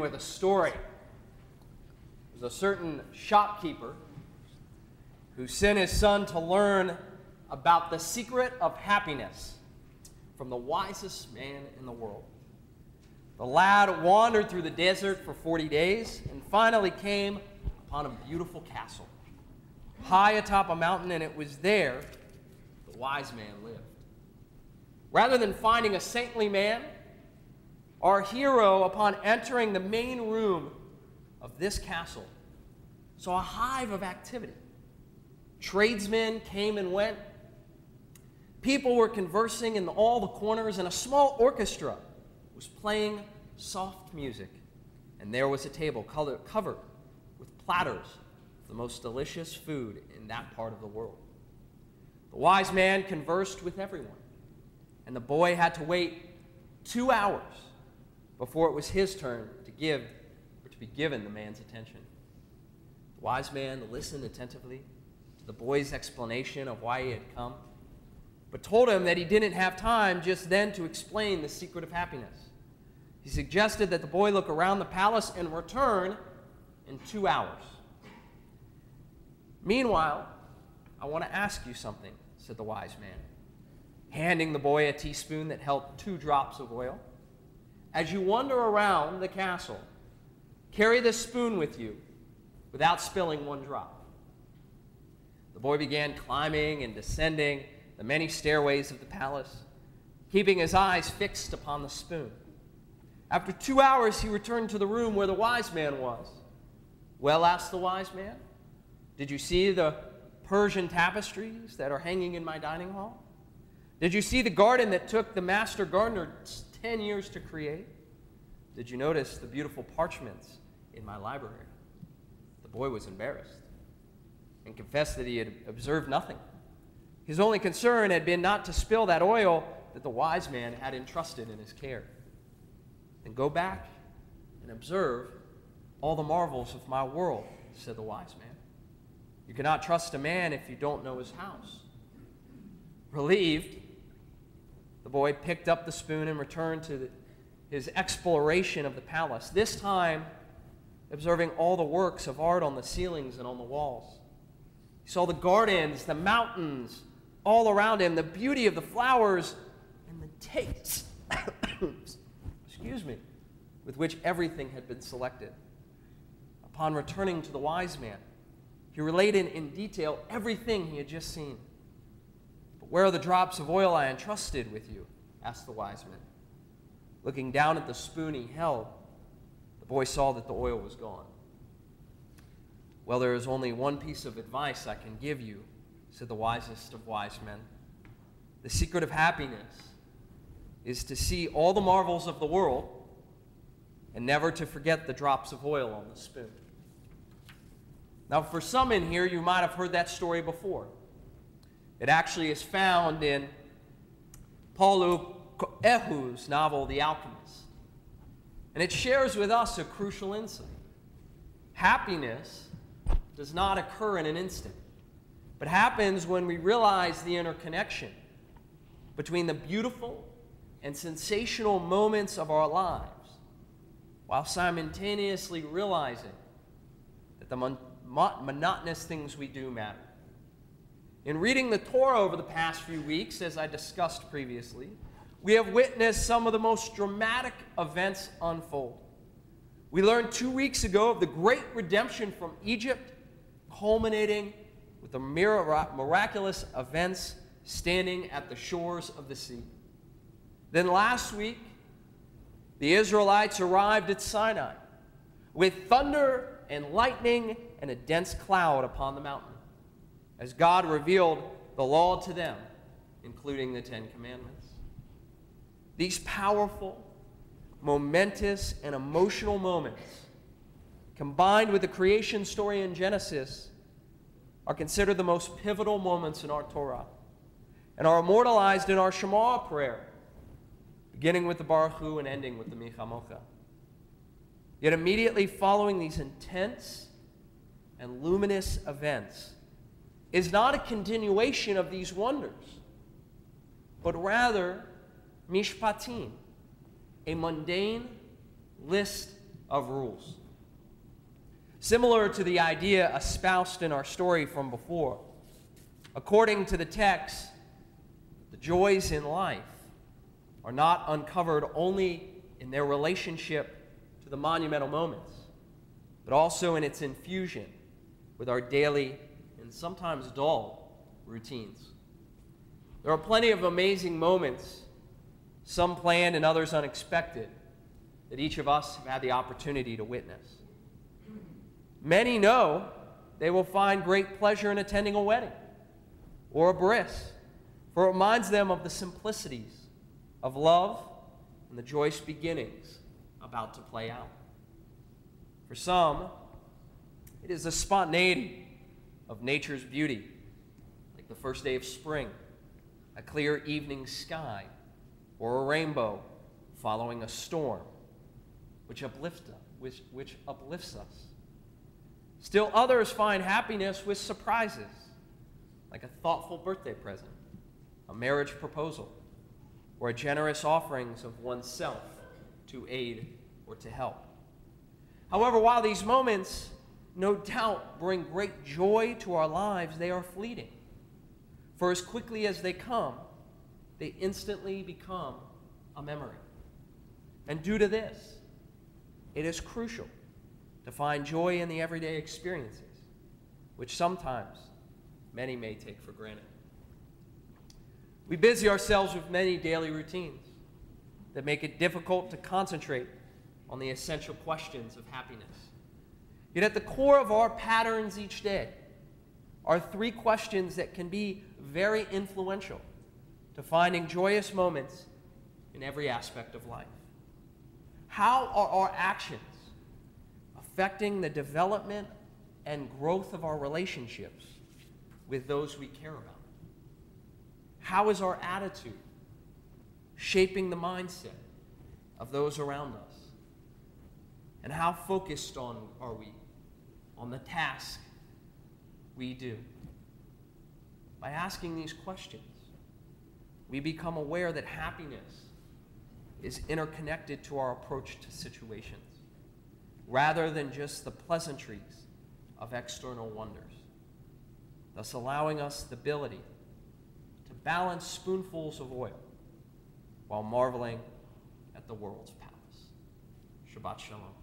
with a story. There's a certain shopkeeper who sent his son to learn about the secret of happiness from the wisest man in the world. The lad wandered through the desert for 40 days and finally came upon a beautiful castle, high atop a mountain, and it was there the wise man lived. Rather than finding a saintly man, our hero, upon entering the main room of this castle, saw a hive of activity. Tradesmen came and went. People were conversing in all the corners, and a small orchestra was playing soft music. And there was a table covered with platters of the most delicious food in that part of the world. The wise man conversed with everyone, and the boy had to wait 2 hours before it was his turn to be given the man's attention. The wise man listened attentively to the boy's explanation of why he had come, but told him that he didn't have time just then to explain the secret of happiness. He suggested that the boy look around the palace and return in 2 hours. Meanwhile, I want to ask you something, said the wise man, handing the boy a teaspoon that held 2 drops of oil. As you wander around the castle, carry this spoon with you without spilling 1 drop. The boy began climbing and descending the many stairways of the palace, keeping his eyes fixed upon the spoon. After 2 hours, he returned to the room where the wise man was. Well, asked the wise man, did you see the Persian tapestries that are hanging in my dining hall? Did you see the garden that took the master gardener 10 years to create? Did you notice the beautiful parchments in my library? The boy was embarrassed and confessed that he had observed nothing. His only concern had been not to spill that oil that the wise man had entrusted in his care. Then go back and observe all the marvels of my world, said the wise man. You cannot trust a man if you don't know his house. Relieved, the boy picked up the spoon and returned to his exploration of the palace, this time observing all the works of art on the ceilings and on the walls. He saw the gardens, the mountains, all around him, the beauty of the flowers, and the taste, with which everything had been selected. Upon returning to the wise man, he related in detail everything he had just seen. But where are the drops of oil I entrusted with you? Asked the wise man. Looking down at the spoon he held, the boy saw that the oil was gone. Well, there is only one piece of advice I can give you, said the wisest of wise men. The secret of happiness is to see all the marvels of the world and never to forget the drops of oil on the spoon. Now, for some in here, you might have heard that story before. It actually is found in Paulo Coelho's novel, The Alchemist. And it shares with us a crucial insight. Happiness does not occur in an instant, but happens when we realize the interconnection between the beautiful and sensational moments of our lives, while simultaneously realizing that the monotonous things we do matter. In reading the Torah over the past few weeks, as I discussed previously, we have witnessed some of the most dramatic events unfold. We learned 2 weeks ago of the great redemption from Egypt, culminating with the miraculous events standing at the shores of the sea. Then last week, the Israelites arrived at Sinai with thunder and lightning and a dense cloud upon the mountain, as God revealed the law to them, including the 10 Commandments. These powerful, momentous, and emotional moments, combined with the creation story in Genesis, are considered the most pivotal moments in our Torah and are immortalized in our Shema prayer, beginning with the Baruch Hu and ending with the Mi Chamocha. Yet immediately following these intense and luminous events is not a continuation of these wonders, but rather mishpatim, a mundane list of rules. Similar to the idea espoused in our story from before, according to the text, the joys in life are not uncovered only in their relationship to the monumental moments, but also in its infusion with our daily and sometimes dull routines. There are plenty of amazing moments, some planned and others unexpected, that each of us have had the opportunity to witness. Many know they will find great pleasure in attending a wedding or a bris, for it reminds them of the simplicities of love and the joyous beginnings about to play out. For some, it is the spontaneity of nature's beauty, like the first day of spring, a clear evening sky, or a rainbow following a storm, which uplifts us. Still others find happiness with surprises, like a thoughtful birthday present, a marriage proposal, or a generous offerings of oneself to aid or to help. However, while these moments no doubt bring great joy to our lives, they are fleeting. For as quickly as they come, they instantly become a memory. And due to this, it is crucial to find joy in the everyday experiences, which sometimes many may take for granted. We busy ourselves with many daily routines that make it difficult to concentrate on the essential questions of happiness. Yet at the core of our patterns each day are three questions that can be very influential to finding joyous moments in every aspect of life. How are our actions affecting the development and growth of our relationships with those we care about? How is our attitude shaping the mindset of those around us? And how focused are we on the task we do? By asking these questions, we become aware that happiness is interconnected to our approach to situations, rather than just the pleasantries of external wonders, thus allowing us the ability to balance spoonfuls of oil while marveling at the world's palace. Shabbat Shalom.